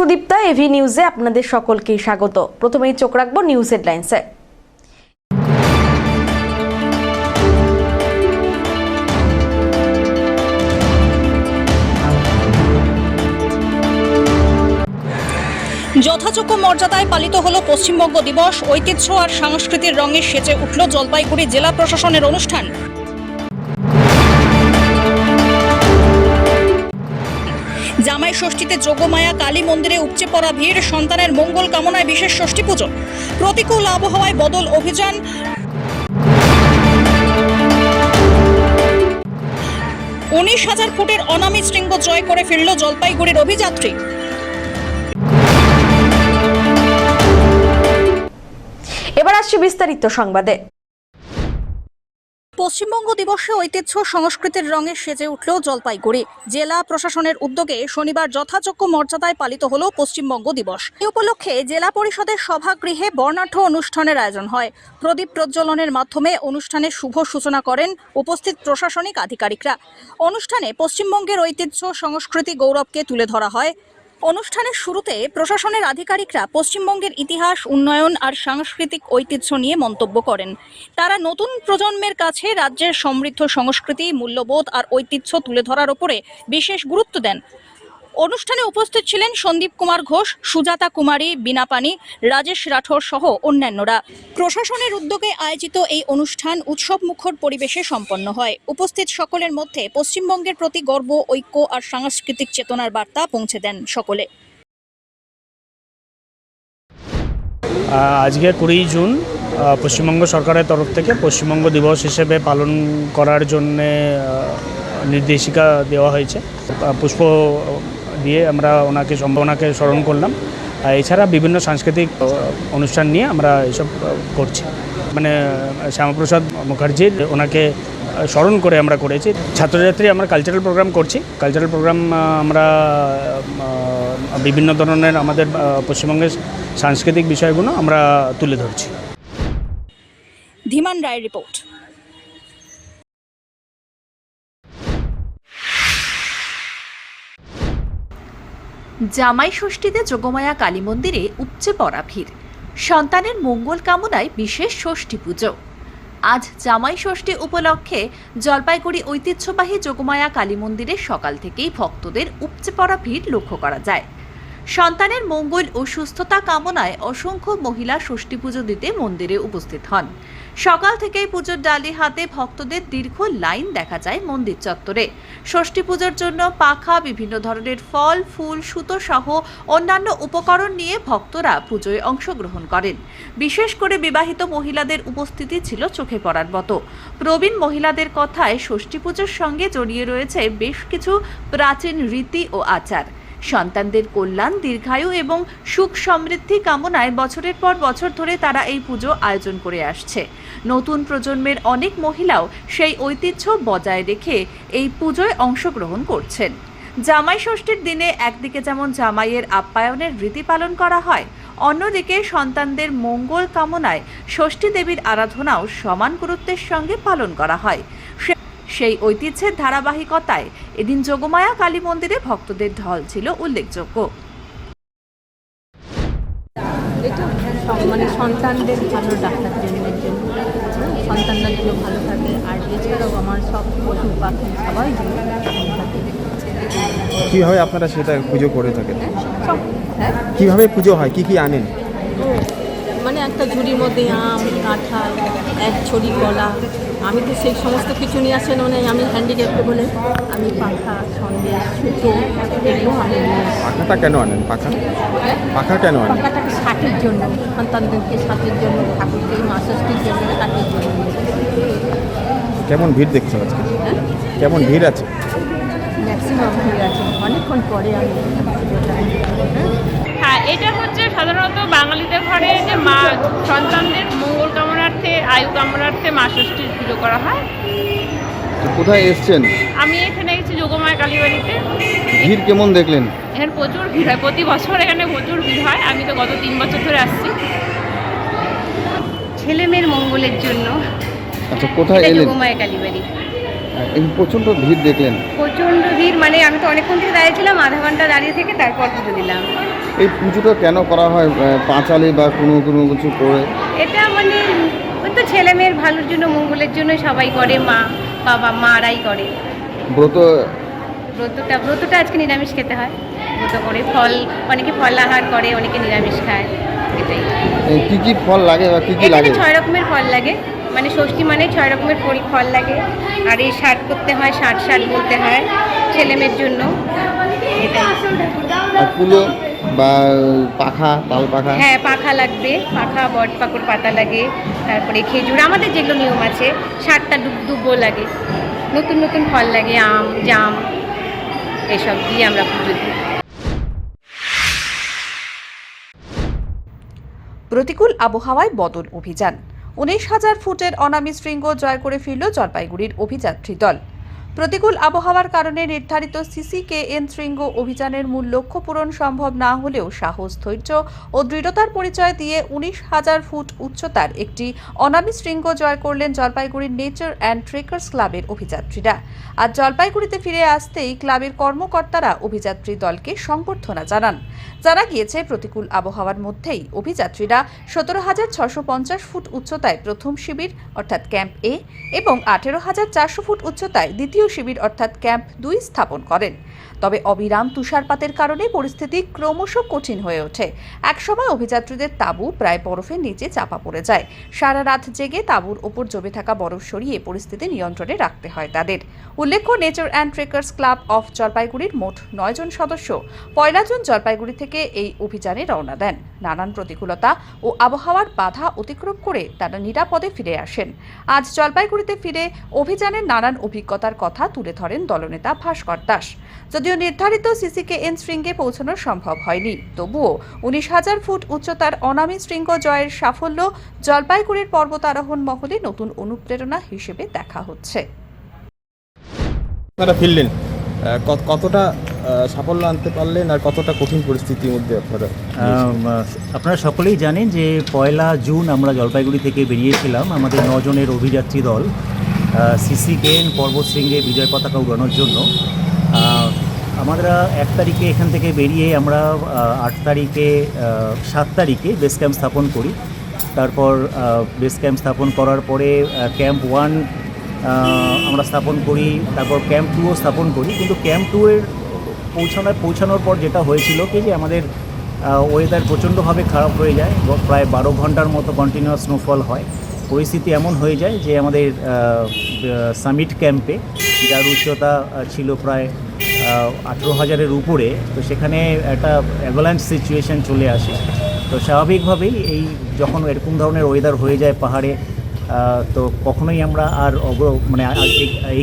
Sudipta AV নিউজে আপনাদের সকলকে স্বাগত। প্রথমেই চোখ রাখবো নিউজ হেডলাইন্সে। যথাযোগ্য মর্যাদায় পালিত হলো পশ্চিমবঙ্গ দিবস। ঐতিহ্য আর সংস্কৃতির রঙে সেজে উঠল জলপাইগুড়ি জেলা প্রশাসনের অনুষ্ঠান। জামাই ষষ্ঠীতে যোগমায়া কালী মন্দিরে উপচে পড়া ভিড়, সন্তানের মঙ্গল কামনায় বিশেষ ষষ্ঠী পুজো। প্রতিকূল আবহাওয়ায় বদল অভিযান। 19,000 ফুটের অনামি শৃঙ্গ জয় করে ফিরল জলপাইগুড়ির অভিযাত্রী। এবার আসছে বিস্তারিত সংবাদে। পশ্চিমবঙ্গ দিবসে ঐতিহ্য সংস্কৃতির রঙে সেজে উঠল জলপাইগুড়ি। জেলা প্রশাসনের উদ্যোগে শনিবার যথাযোগ্য মর্যাদায় পালিত হলো পশ্চিমবঙ্গ দিবস। এই উপলক্ষে জেলা পরিষদের সভাগৃহে বর্ণাঢ্য অনুষ্ঠানের আয়োজন হয়। প্রদীপ প্রজ্বলনের মাধ্যমে অনুষ্ঠানের শুভ সূচনা করেন উপস্থিত প্রশাসনিক আধিকারিকরা। অনুষ্ঠানে পশ্চিমবঙ্গের ঐতিহ্য সংস্কৃতি গৌরবকে তুলে ধরা হয়। অনুষ্ঠানের শুরুতে প্রশাসনের আধিকারিকরা পশ্চিমবঙ্গের ইতিহাস, উন্নয়ন আর সাংস্কৃতিক ঐতিহ্য নিয়ে মন্তব্য করেন। তারা নতুন প্রজন্মের কাছে রাজ্যের সমৃদ্ধ সংস্কৃতি, মূল্যবোধ আর ঐতিহ্য তুলে ধরার উপরে বিশেষ গুরুত্ব দেন। অনুষ্ঠানে উপস্থিত ছিলেন সন্দীপ কুমার ঘোষ, সুজাতা কুমারী, বীণা পানি, রাজেশ রাঠোর সহ অন্যান্যরা। প্রশাসনের উদ্যোগে আয়োজিত এই অনুষ্ঠান উৎসব মুখর পরিবেশে সম্পন্ন হয়। উপস্থিত সকলের মধ্যে পশ্চিমবঙ্গের প্রতি গর্ব, ঐক্য আর সাংস্কৃতিক চেতনার বার্তা পৌঁছে দেন সকলে। আজকে 20 জুন পশ্চিমবঙ্গ সরকারের তরফ থেকে পশ্চিমবঙ্গ দিবস হিসেবে পালন করার জন্যে নির্দেশিকা দেওয়া হয়েছে। পুষ্প দিয়ে আমরা ওনাকে স্মরণ করলাম। এছাড়া বিভিন্ন সাংস্কৃতিক অনুষ্ঠান নিয়ে আমরা এসব করছি। মানে শ্যামাপ্রসাদ মুখার্জির ওনাকে স্মরণ করে আমরা করেছি। ছাত্রছাত্রী আমরা কালচারাল প্রোগ্রাম করছি। কালচারাল প্রোগ্রাম আমরা বিভিন্ন ধরনের আমাদের পশ্চিমবঙ্গের সাংস্কৃতিক বিষয়গুলো আমরা তুলে ধরছি। ধীমান রায়ের রিপোর্ট। জামাই ষষ্ঠীতে যোগমায়া কালী মন্দিরে উপচে পড়া ভিড়, সন্তানের মঙ্গল কামনায় বিশেষ ষষ্ঠী পুজো। আজ জামাই ষষ্ঠী উপলক্ষে জলপাইগুড়ি ঐতিহ্যবাহী যোগমায়া কালী মন্দিরে সকাল থেকেই ভক্তদের উপচে পড়া ভিড় লক্ষ্য করা যায়। সন্তানের মঙ্গল ও সুস্থতা কামনায় অসংখ্য মহিলা ষষ্ঠী পুজো দিতে মন্দিরে উপস্থিত হন। সকাল থেকেই পুজোর ডালি হাতে ভক্তদের দীর্ঘ লাইন দেখা যায় মন্দির চত্বরে। ষষ্ঠী পুজোর জন্য পাখা, বিভিন্ন ধরনের ফল, ফুল, সুতো সহ অন্যান্য উপকরণ নিয়ে ভক্তরা পুজোয় অংশগ্রহণ করেন। বিশেষ করে বিবাহিত মহিলাদের উপস্থিতি ছিল চোখে পড়ার মতো। প্রবীণ মহিলাদের কথায় ষষ্ঠী পুজোর সঙ্গে জড়িয়ে রয়েছে বেশ কিছু প্রাচীন রীতি ও আচার। সন্তানদের কল্যাণ, দীর্ঘায়ু এবং সুখ সমৃদ্ধি কামনায় বছরের পর বছর ধরে তারা এই পুজো আয়োজন করে আসছে। নতুন প্রজন্মের অনেক মহিলাও সেই ঐতিহ্য বজায় রেখে এই পুজোয় অংশগ্রহণ করছেন। জামাই ষষ্ঠীর দিনে একদিকে যেমন জামাইয়ের আপ্যায়নের রীতি পালন করা হয়, অন্যদিকে সন্তানদের মঙ্গল কামনায় ষষ্ঠী দেবীর আরাধনাও সমান গুরুত্বের সঙ্গে পালন করা হয়। সেই ঐতিহ্যের ধারাবাহিকতায় এদিন যোগমায়া কালী মন্দিরে ভক্তদের ঢল ছিল উল্লেখযোগ্য। এটা মানে সন্তানদের ভালো রাখার জন্য, সন্তানরা যেন ভালো থাকে, আর এছাড়াও আমার সব পশু পাখি সবাই যেন ভালো থাকে। কীভাবে আপনারা সেটা পুজো করে থাকেন? হ্যাঁ, কীভাবে পুজো হয়, কি কি আনেন? মানে একটা ঝুড়ির মধ্যে আম, কাঁঠাল, এক ছড়ি কলা। আমি তো সেই সমস্ত কিছু নিয়ে আসেন, মানে আমি হ্যান্ডিক্যাপ্ট বলে আমি পাখা, সন্দেশ, সুতো এগুলো আমি নিয়ে আসি। পাখাটা কেন আনেন? পাখা কেন আনেন? পাখাটাকে ষাটের জন্য, সন্তানদেরকে ষাটের জন্য, ঠাকুরকে মা ষষ্ঠীর জন্য ষাটের জন্য। কেমন ভিড় দেখছো আজকে? হ্যাঁ, কেমন ভিড় আছে? ম্যাক্সিমাম ভিড় আছে। অনেকক্ষণ পরে আমি হ্যাঁ, এটা হচ্ছে সাধারণত বাঙালিদের ঘরে যে মা সন্তানদের মঙ্গল কামনার্থে, আয়ু কামনার্থে মা ষষ্ঠীর পুজো করা হয়। কোথায় এসছেন? আমি এখানে এসেছি যোগমায়া কালীবাড়িতে। ভিড় কেমন দেখলেন? এখানে প্রচুর ভিড় হয়, প্রতি বছর এখানে প্রচুর ভিড় হয়। আমি তো গত 3 বছর ধরে আসছি ছেলে মেয়ের মঙ্গলের জন্য। আচ্ছা, কোথায় এলেন? যোগমায়া কালীবাড়ি। প্রচণ্ড ভিড় দেখলেন? প্রচণ্ড ভিড়, মানে আমি তো অনেকক্ষণ থেকে দাঁড়িয়েছিলাম, আধা ঘন্টা দাঁড়িয়ে থেকে তারপর পুজো দিলাম। এই পুজোটা কেন করা হয় পাঁচালি বা কোনো কোনো কিছু করে? এটা মানে ওই তো ছেলে মেয়ের ভালোর জন্য, মঙ্গলের জন্য সবাই করে, মা বাবা মারাই করে। ব্রত ব্রতটা আজকে নিরামিষ খেতে হয়। ব্রত করে ফল, অনেকে ফল আহার করে, অনেকে নিরামিষ খায়, এটাই। কি কি ফল লাগে বা কি কি এখানে লাগে? 6 রকমের ফল লাগে, মানে ষষ্ঠী মানে 6 রকমের ফল লাগে। আর এই 60 করতে হয়, 60 বলতে হয় ছেলে মেয়ের জন্য, এটাই। আর কুলো বা পাখা, তাল পাখা? হ্যাঁ, পাখা লাগবে, পাখা, বট পাকুড় পাতা লাগে, তারপরে খেজুর, আমাদের যেগুলো নিয়ম আছে। 60টা দুব্বো লাগে, নতুন নতুন ফল লাগে, আম জাম এসব দিয়ে আমরা পুজো দিই। প্রতিকূল আবহাওয়ায় বদল অভিযান। 19,000 ফুটের অনামি শৃঙ্গ জয় করে ফিরল জলপাইগুড়ির অভিযাত্রী দল। প্রতিকূল আবহাওয়ার কারণে নির্ধারিত সিসিকেএন শৃঙ্গ অভিযানের মূল লক্ষ্য পূরণ সম্ভব না হলেও সাহস, ধৈর্য ও দৃঢ়তার পরিচয় দিয়ে 19,000 ফুট উচ্চতার একটি অনামি শৃঙ্গ জয় করলেন জলপাইগুড়ির নেচার অ্যান্ড ট্রেকার্স ক্লাবের অভিযাত্রীরা। আজ জলপাইগুড়িতে ফিরে আসতেই ক্লাবের কর্মকর্তারা অভিযাত্রী দলকে সংবর্ধনা জানান। জানা গিয়েছে, প্রতিকূল আবহাওয়ার মধ্যেই অভিযাত্রীরা 17,650 ফুট উচ্চতায় প্রথম শিবির অর্থাৎ ক্যাম্প এ এবং 18,400 ফুট উচ্চতায় দ্বিতীয় শিবির অর্থাৎ ক্যাম্প 2 স্থাপন করেন। তবে অবিরাম তুষারপাতের কারণে পরিস্থিতি ক্রমশ কঠিন হয়ে ওঠে। একসময় অভিযাত্রীদের তাঁবু প্রায় বরফের নিচে চাপা পড়ে যায়। সারা রাত জেগে তাঁবুর ওপর জমে থাকা বরফ সরিয়ে পরিস্থিতি নিয়ন্ত্রণে রাখতে হয় তাদের। উল্লেখ্য, nature and trekkers club of জলপাইগুড়ির মোট 9 জন সদস্য 1 জুন জলপাইগুড়ি থেকে এই অভিযানে রওনা দেন। নানান প্রতিকূলতা ও আবহাওয়ার বাধা অতিক্রম করে তারা নিরাপদে ফিরে আসেন। আজ জলপাইগুড়িতে ফিরে অভিযানের নানান অভিজ্ঞতার কথা তুলে ধরেন দলনেতা ভাস্কর দাস। যদিও নির্ধারিত সিসিকেএন শৃঙ্গে পৌঁছানো সম্ভব হয়নি, তবুও 19,000 ফুট উচ্চতার অনামি শৃঙ্গ জয়ের সাফল্য জলপাইগুড়ির পর্বতারোহণ মহলে নতুন অনুপ্রেরণা হিসেবে দেখা হচ্ছে। আপনারা ফিরলেন, কতটা সাফল্য আনতে পারলেন আর কতটা কঠিন পরিস্থিতির মধ্যে আপনারা? আপনারা সকলেই জানেন যে 1 জুন আমরা জলপাইগুড়ি থেকে বেরিয়েছিলাম আমাদের 9 জনের অভিযাত্রী দল সিসিকেএন পর্বতশৃঙ্গে বিজয় পতাকা উড়ানোর জন্য। আমরা 1 তারিখে এখান থেকে বেরিয়ে আমরা 8 তারিখে 7 তারিখে বেস ক্যাম্প স্থাপন করি। তারপর বেস ক্যাম্প স্থাপন করার পরে ক্যাম্প 1 আমরা স্থাপন করি, তারপর ক্যাম্প 2ও স্থাপন করি। কিন্তু ক্যাম্প 2 এর পৌঁছানোর পর যেটা হয়েছিল কি যে আমাদের ওয়েদার প্রচণ্ডভাবে খারাপ হয়ে যায়, প্রায় 12 ঘন্টার মতো কন্টিনিউয়াস স্নোফল হয়। পরিস্থিতি এমন হয়ে যায় যে আমাদের সামিট ক্যাম্পে, যার উচ্চতা ছিল প্রায় 18,000-এর উপরে, তো সেখানে একটা অ্যাভালাঞ্চ সিচুয়েশন চলে আসে। তো স্বাভাবিকভাবেই যখন এরকম ধরনের ওয়েদার হয়ে যায় পাহাড়ে, তো কখনোই আমরা আর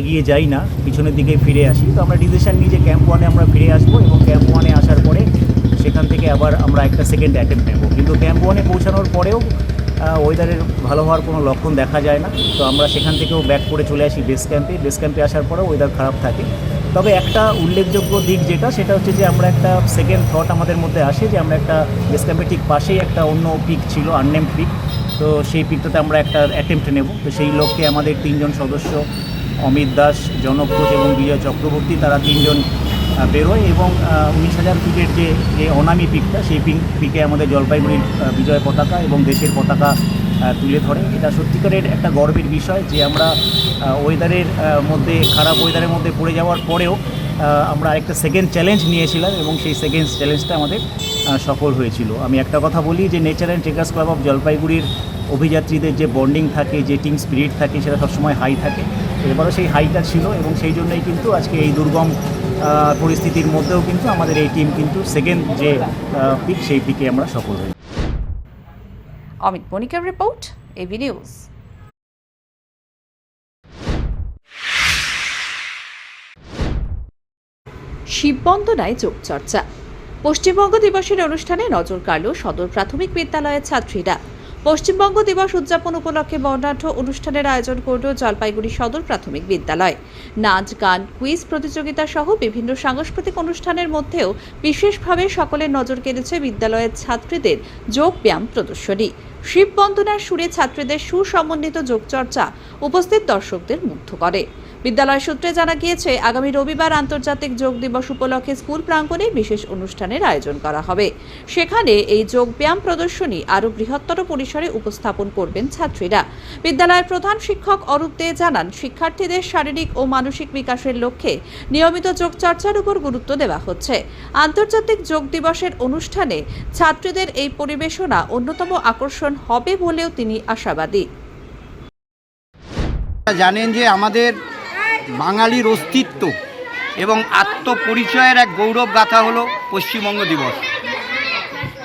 এগিয়ে যাই না, পিছনের দিকে ফিরে আসি। তো আমরা ডিসিশন নিই যে ক্যাম্প 1-এ আমরা ফিরে আসবো এবং ক্যাম্প 1-এ আসার পরে সেখান থেকে আবার আমরা একটা সেকেন্ড অ্যাটেম্প্ট নেব। কিন্তু ক্যাম্প 1-এ পৌঁছানোর পরেও ওয়েদারের ভালো হওয়ার কোনো লক্ষণ দেখা যায় না। তো আমরা সেখান থেকেও ব্যাক করে চলে আসি বেস ক্যাম্পে। বেস ক্যাম্পে আসার পরেও ওয়েদার খারাপ থাকে। তবে একটা উল্লেখযোগ্য দিক সেটা হচ্ছে যে আমরা একটা সেকেন্ড থট আমাদের মধ্যে আসে যে আমরা একটা বেস ক্যাম্পের ঠিক পাশেই একটা অন্য পিক ছিল, আননেম পিক। তো সেই পিকটাতে আমরা একটা অ্যাটেম্প্ট নেব। তো সেই লক্ষ্যে আমাদের 3 জন সদস্য, অমিত দাস, জনক ঘোষ এবং বিজয় চক্রবর্তী, তারা 3 জন বেরোয় এবং 19,000 ফিটের যে অনামি পিকটা, সেই পিকে আমাদের জলপাইগুড়ির বিজয় পতাকা এবং দেশের পতাকা তুলে ধরে। এটা সত্যিকারের একটা গর্বের বিষয় যে আমরা ওয়েদারের মধ্যে, খারাপ ওয়েদারের মধ্যে পড়ে যাওয়ার পরেও আমরা আরেকটা সেকেন্ড চ্যালেঞ্জ নিয়েছিলাম এবং সেই সেকেন্ড চ্যালেঞ্জটা আমাদের সফল হয়েছিল। আমি একটা কথা বলি যে nature and trekkers club of জলপাইগুড়ির অভিযাত্রীদের যে বন্ডিং থাকে, যে টিম স্পিরিট থাকে, সেটা সবসময় হাই থাকে। এবারও সেই হাইটা ছিল এবং সেই জন্যই কিন্তু আজকে এই দুর্গম পরিস্থিতির মধ্যেও কিন্তু আমাদের এই টিম কিন্তু সেকেন্ড যে পিক, সেই পিকে আমরা সফল হই। অমিত বণিকের রিপোর্ট, এবি নিউজ। শিববন্দনায় যোগচর্চা। পশ্চিমবঙ্গ দিবসের অনুষ্ঠানে নজর কাড়ল সদর প্রাথমিক বিদ্যালয়ের ছাত্রীরা। পশ্চিমবঙ্গ দিবস উদযাপন উপলক্ষে বর্ণাঢ্য অনুষ্ঠানের আয়োজন করল জলপাইগুড়ি সদর প্রাথমিক বিদ্যালয়। নাচ, গান, কুইজ প্রতিযোগিতা সহ বিভিন্ন সাংস্কৃতিক অনুষ্ঠানের মধ্যেও বিশেষভাবে সকলের নজর কেড়েছে বিদ্যালয়ের ছাত্রীদের যোগ ব্যায়াম প্রদর্শনী। শিব বন্দনার সুরে ছাত্রীদের সুসমন্বিত যোগচর্চা উপস্থিত দর্শকদের মুগ্ধ করে। বিদ্যালয় সূত্রে জানা গিয়েছে, আগামী রবিবার আন্তর্জাতিক যোগ দিবস উপলক্ষে স্কুল প্রাঙ্গণে বিশেষ অনুষ্ঠানের আয়োজন করা হবে। সেখানে এই যোগ ব্যায়াম প্রদর্শনী আরও বৃহত্তর পরিসরে উপস্থাপন করবেন ছাত্রীরা। বিদ্যালয়ের প্রধান শিক্ষক অরূপ দে জানান, শিক্ষার্থীদের শারীরিক ও মানসিক বিকাশের লক্ষ্যে নিয়মিত যোগ চর্চার উপর গুরুত্ব দেওয়া হচ্ছে। আন্তর্জাতিক যোগ দিবসের অনুষ্ঠানে ছাত্রীদের এই পরিবেশনা অন্যতম আকর্ষণ হবে বলেও তিনি আশাবাদী। জানেন যে আমাদের বাঙালির অস্তিত্ব এবং আত্মপরিচয়ের এক গৌরব গাথা হলো পশ্চিমবঙ্গ দিবস।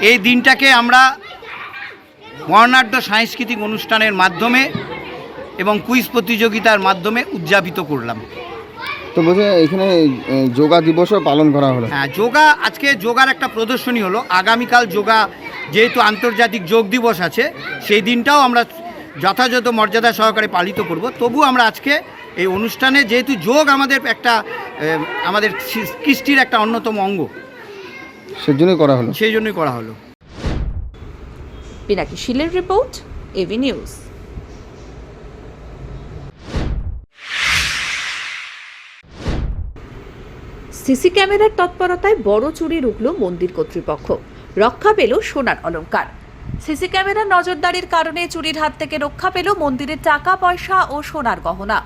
এই দিনটাকে আমরা বর্ণাঢ্য সাংস্কৃতিক অনুষ্ঠানের মাধ্যমে এবং কুইজ প্রতিযোগিতার মাধ্যমে উদযাপিত করলাম। তো বলছে এখানে যোগা দিবসও পালন করা হলো। হ্যাঁ, আজকে যোগার একটা প্রদর্শনী হলো। আগামীকাল যোগা, যেহেতু আন্তর্জাতিক যোগ দিবস আছে, সেই দিনটাও আমরা যথাযথ মর্যাদা সহকারে পালিত করব। তবু আমরা আজকে এই অনুষ্ঠানে, যেহেতু যোগ আমাদের আমাদের কৃষ্টির একটা অন্যতম অঙ্গ, সেই জন্যই করা হলো। পিনাকি শীলের রিপোর্ট, এভি নিউজ। সিসি ক্যামেরার তৎপরতায় বড় চুরি রুখল মন্দির কর্তৃপক্ষ, রক্ষা পেল সোনার অলংকার। সিসি ক্যামেরার নজরদারির কারণে চুরির হাত থেকে রক্ষা পেল মন্দিরের টাকা পয়সা ও সোনার গহনা।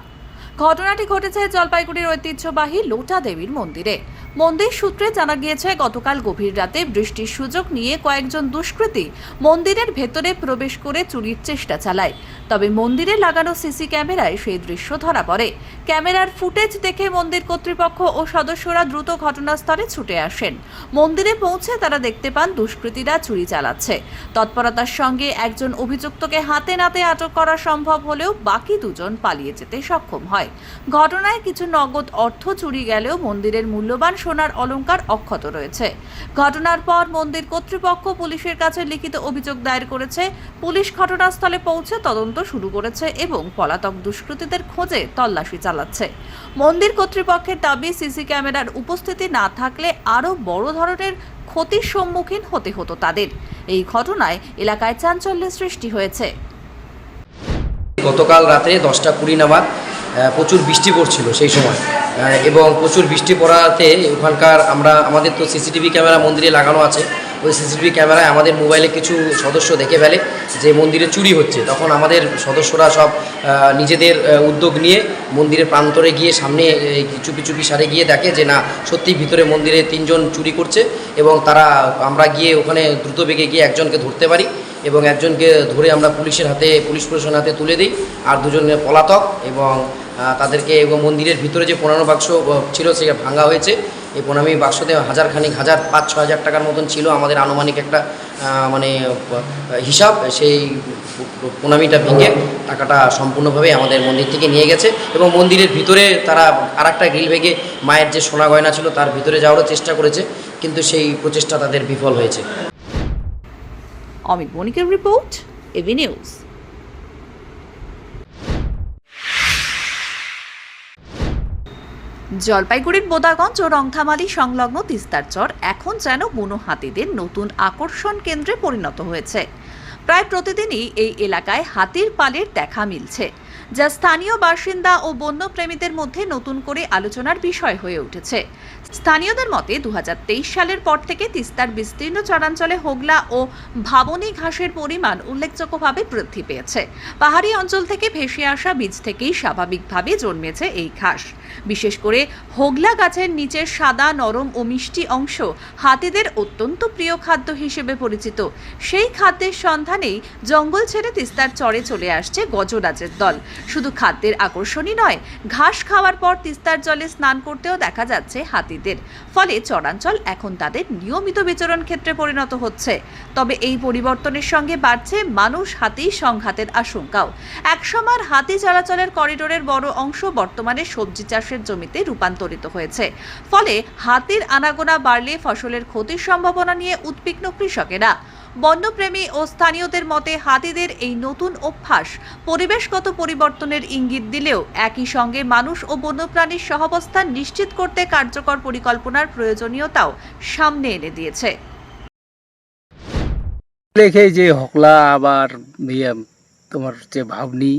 ঘটনাটি ঘটেছে জলপাইগুড়ির ঐতিহ্যবাহী লোটা দেবীর মন্দিরে। মন্দির সূত্রে জানা গিয়েছে, গতকাল গভীর রাতে বৃষ্টির সুযোগ নিয়ে কয়েকজন দুষ্কৃতী মন্দিরের ভেতরে প্রবেশ করে চুরির চেষ্টা চালায়। তবে মন্দিরে লাগানো সিসি ক্যামেরায় সেই দৃশ্য ধরা পড়ে। ক্যামেরার ফুটেজ দেখে মন্দির কর্তৃপক্ষ ও সদস্যরা দ্রুত ঘটনাস্থলে ছুটে আসেন। মন্দিরে পৌঁছে তারা দেখতে পান দুষ্কৃতীরা চুরি চালাচ্ছে। তৎপরতার সঙ্গে একজন অভিযুক্তকে হাতে নাতে আটক করা সম্ভব হলেও বাকি দুজন পালিয়ে যেতে সক্ষম হয়। ঘটনায় কিছু নগদ অর্থ চুরি গেলেও মন্দিরের মূল্যবান সোনার অলংকার অক্ষত রয়েছে। ঘটনার পর মন্দির কর্তৃপক্ষ পুলিশের কাছে লিখিত অভিযোগ দায়ের করেছে। পুলিশ ঘটনাস্থলে পৌঁছে তদন্ত শুরু করেছে এবং পলাতক দুষ্কৃতীদের খোঁজে তল্লাশি চালাচ্ছে। মন্দির কর্তৃপক্ষের দাবি, সিসি ক্যামেরার উপস্থিতি না থাকলে আরও বড় ধরনের ক্ষতির সম্মুখীন হতে হতো তাদের। এই ঘটনায় এলাকায় চাঞ্চল্যের সৃষ্টি হয়েছে। গতকাল রাতে 10:20 নাগাদ প্রচুর বৃষ্টি পড়ছিল সেই সময়, এবং প্রচুর বৃষ্টি পড়াতে ওখানকার আমাদের তো সিসিটিভি ক্যামেরা মন্দিরে লাগানো আছে। ওই সিসিটিভি ক্যামেরায় আমাদের মোবাইলে কিছু সদস্য দেখে ফেলে যে মন্দিরে চুরি হচ্ছে। তখন আমাদের সদস্যরা সব নিজেদের উদ্যোগ নিয়ে মন্দিরের প্রান্তরে গিয়ে সামনে চুপি চুপি সারে গিয়ে দেখে যে না, সত্যি ভিতরে মন্দিরে 3 জন চুরি করছে। এবং আমরা গিয়ে ওখানে দ্রুত বেগে গিয়ে একজনকে ধরতে পারি এবং একজনকে ধরে আমরা পুলিশ প্রশাসনের হাতে তুলে দিই। আর 2 জন পলাতক, এবং তাদেরকে এবং মন্দিরের ভিতরে যে প্রণামী বাক্স ছিল সেটা ভাঙা হয়েছে। এই প্রণামী বাক্সতে 5-6 হাজার টাকার মতন ছিল আমাদের আনুমানিক একটা হিসাব। সেই প্রণামীটা ভেঙে টাকাটা সম্পূর্ণভাবে আমাদের মন্দির থেকে নিয়ে গেছে। এবং মন্দিরের ভিতরে তারা আরেকটা গ্রিল ভেঙে মায়ের যে সোনা গয়না ছিল তার ভিতরে যাওয়ারও চেষ্টা করেছে, কিন্তু সেই প্রচেষ্টা তাদের বিফল হয়েছে। অমিত বণিকের রিপোর্ট, এভি নিউজ। জলপাইগুড়ির বোদাগঞ্জ ও রংথামালি সংলগ্ন তিস্তার চর এখন যেন বুনো হাতিদের নতুন আকর্ষণ কেন্দ্রে পরিণত হয়েছে। প্রায় প্রতিদিনই এই এলাকায় হাতির পালের দেখা মিলছে, যা স্থানীয় বাসিন্দা ও বন্যপ্রেমীদের মধ্যে নতুন করে আলোচনার বিষয় হয়ে উঠেছে। স্থানীয়দের মতে 2023 সালের পর থেকে তিস্তার বিস্তীর্ণ চরাঞ্চলে হোগলা ও ভাবনী ঘাসের পরিমাণ উল্লেখযোগ্যভাবে বৃদ্ধি পেয়েছে। পাহাড়ি অঞ্চল থেকে ভেসে আসা বীজ থেকেই স্বাভাবিকভাবে জন্মেছে এই ঘাস। বিশেষ করে হোগলা গাছের নিচের সাদা, নরম ও মিষ্টি অংশ হাতিদের অত্যন্ত প্রিয় খাদ্য হিসেবে পরিচিত। সেই খাদ্যের সন্ধানেই জঙ্গল ছেড়ে তিস্তার চরে চলে আসছে গজরাজের দল। শুধু খাদ্যের আকর্ষণই নয়, ঘাস খাওয়ার পর তিস্তার জলে স্নান করতেও দেখা যাচ্ছে হাতিদের। ফলে চরাঞ্চল এখন তাদের নিয়মিত বিচরণ ক্ষেত্রে পরিণত হচ্ছে। তবে এই পরিবর্তনের সঙ্গে বাড়ছে মানুষ হাতি সংঘাতের আশঙ্কাও। একসময় হাতি চলাচলের করিডোরের বড় অংশ বর্তমানে সবজি চাষের জমিতে রূপান্তরিত হয়েছে। ফলে হাতির আনাগোনা বাড়লে ফসলের ক্ষতির সম্ভাবনা নিয়ে উদ্বিগ্ন কৃষকেরা। বন্যপ্রেমী ও স্থানীয়দের মতে হাতিদের এই নতুন অভ্যাস পরিবেশগত পরিবর্তনের ইঙ্গিত দিলেও একই সঙ্গে মানুষ ও বন্যপ্রাণীর সহাবস্থান নিশ্চিত করতে কার্যকর পরিকল্পনার প্রয়োজনীয়তাও সামনে এনে দিয়েছে। দেখে যে হকলা আবার তোমার যে ভাবনি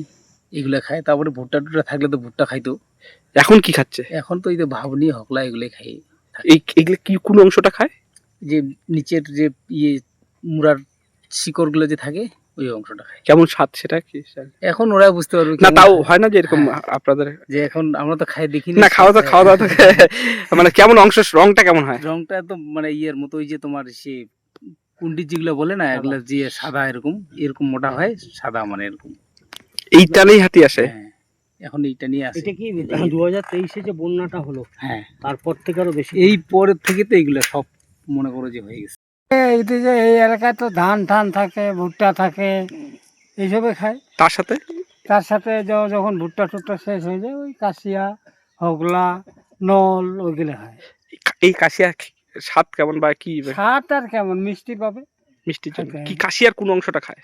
এগুলো খায়, তারপরে ভুট্টা টুট্টা থাকলে তো ভুট্টা খাইতো, এখন কি খাচ্ছে? এখন তো এই যে ভাবনি হকলা এগুলোই খাই, এগুলো কি কোন অংশটা খায়? যে নিচের যে ইয়ে মুড়ার শিকড়গুলো যে থাকে ওই অংশটা খাই। কেমন স্বাদ সেটা কি? এখন ওরা বুঝতে পারবে না কেমন তাও খায়। হয় না যে এরকম আপনাদের যে এখন আমরা তো খাই দেখিনি না খাওয়া দাওয়া তো মানে কেমন অংশ রংটা কেমন হয়? রংটা তো মানে ইয়ের মতো ওই যে তোমার সে কুন্ডি যেগুলো বলে না এগুলো যে সাদা এরকম এরকম মোটা হয়, সাদা মানে এরকম। এই টানেই হাতি আসে। হ্যাঁ এখন এইটা নিয়ে আসে। এটা কি 2023-এ যে বন্যাটা হলো হ্যাঁ তারপর থেকে আরো বেশি? এই পরের থেকে তো এইগুলো সব মনে করো যে হয়ে গেছে। এইদিকে এই এলাকায় তো ধান থাকে, ভুট্টা থাকে, এইসবে খায়। তার সাথে তার সাথে যখন ভুট্টা টুট্টা শেষ হয়ে যায় ওই কাশিয়া, হগলা, নল ওইগুলো খায়। এই কাশিয়া স্বাদ কেমন বা কি স্বাদ আর কেমন মিষ্টি পাবে। মিষ্টির জন্য Okay. কি কাশিয়ার কোন অংশটা খায়?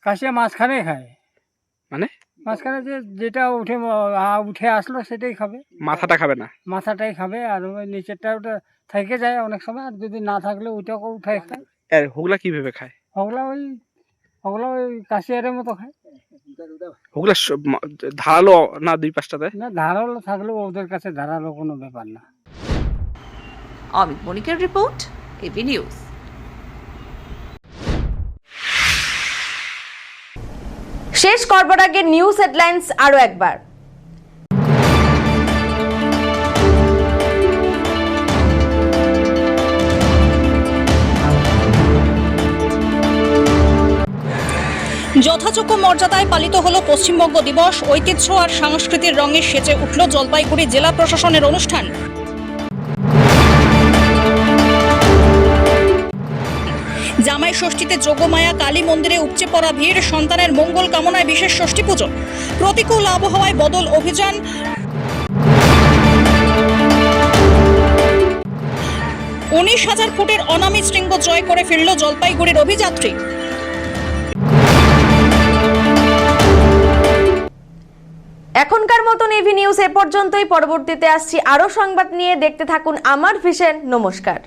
কাশিয়া মাঝখানে খায়, মানে মাঝখানে যেটা উঠে আসলো সেটাই খাবে, মাথাটা খাবে না? মাথাটাই খাবে আর ওই নিচেরটা ওটা থেকে যায় অনেক সময়, আর যদি না থাকলে ওইটাকে উঠে খায়। আর হোগলা কিভাবে খায়? হগলা ওই কাশিয়ারের মতো খায়। হোগলা ধারালো না দুই পাশটাতে? না ধারালো থাকলেও ওদের কাছে ধারালো কোনো ব্যাপার না। অমিত বণিকের রিপোর্ট, এবি নিউজ। শেষ করবার আগে নিউজ হেডলাইন্স আরো একবার। যথাযোগ্য মর্যাদায় পালিত হলো পশ্চিমবঙ্গ দিবস। ঐতিহ্য আর সংস্কৃতির রঙে সেজে উঠল জলপাইগুড়ি জেলা প্রশাসনের অনুষ্ঠান। জামাই ষষ্ঠীতে যোগমায়া কালী মন্দিরে উপচে পড়া ভিড়, সন্তানের মঙ্গল কামনায় বিশেষ ষষ্ঠী পুজো। প্রতিকূল আবহাওয়ায় বদল অভিযান। 19,000 ফুটের অনামি শৃঙ্গ জয় করে ফিরল জলপাইগুড়ির অভিযাত্রী। এখনকার মতন এবি নিউজ এ পর্যন্তই। পরবর্তীতে আসছি আরো সংবাদ নিয়ে। দেখতে থাকুন আমার ভিশন। নমস্কার।